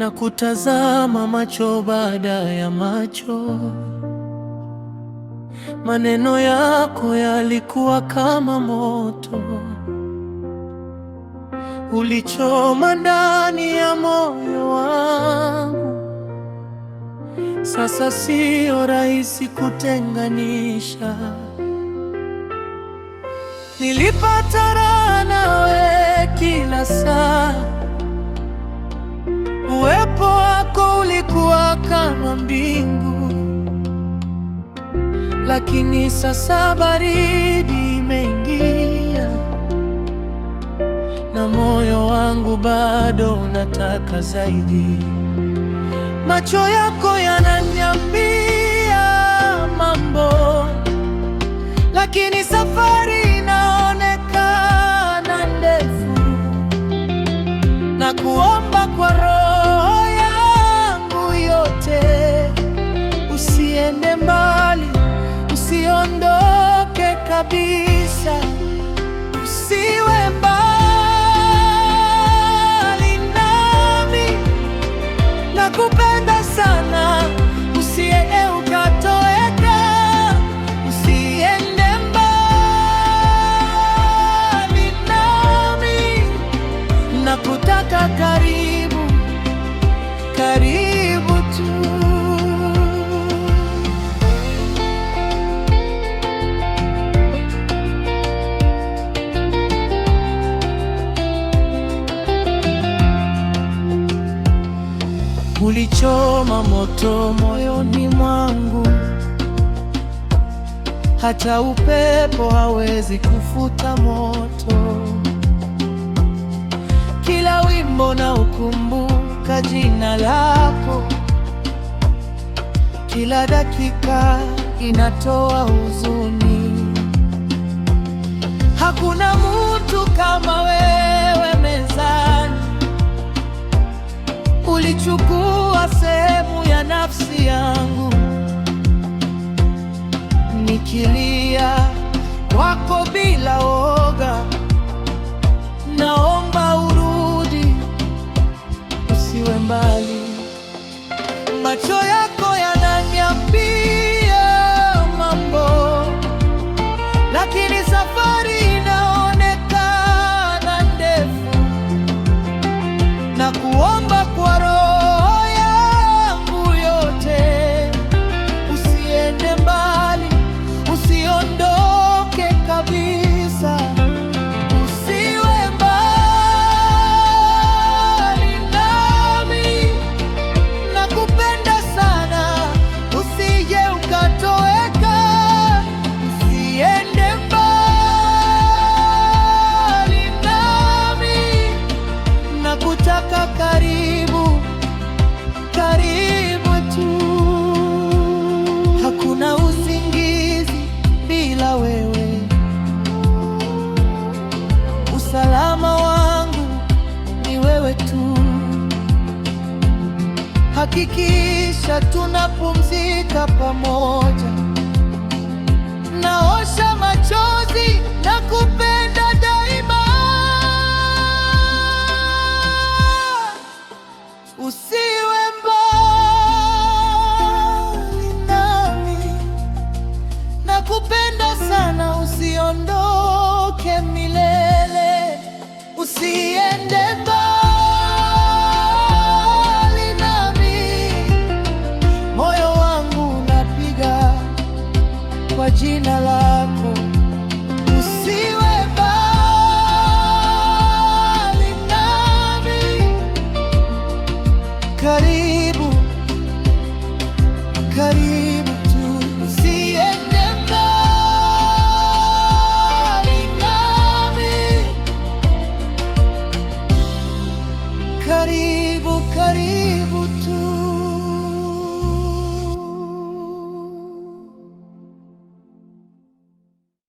na kutazama macho baada ya macho. Maneno yako yalikuwa kama moto, ulichoma ndani ya moyo wangu. Sasa sio rahisi kutenganisha. Nilipata raha nawe kila saa, uwepo wako ulikuwa kama mbingu. Lakini sasa baridi imeingia, na moyo wangu bado unataka zaidi. Macho yako yananiambia mambo, lakini safari inaonekana ndefu. Na kuomba kwa roho yangu yote, usiende mbali, usiondoke kabisa, usiwe mbali nami. Nakupenda sana, usiende ukatoweka, usiende mbali nami. Nakutaka karibu, karibu tu. Ulichoma moto moyoni mwangu, hata upepo hawezi kufuta moto. Kila wimbo na ukumbuka jina lako, kila dakika inatoa huzuni. Hakuna mtu kama wewe mezani, ulichukua sehemu ya nafsi yangu. Nikilia kwako bila woga, naomba urudi, usiwe mbali. Macho yako yananiambia mambo, lakini safari inaonekana ndefu. Na kuomba kwa roho yangu yote, usiende mbali, usiondoke kabisa, usiwe mbali nami. Nakupenda sana, usije ukatoweka, usiende mbali nami. Nakutaka karibu, karibu tu. Hakuna usingizi bila wewe, usalama wangu ni wewe tu. Hakikisha tunapumzika pamoja.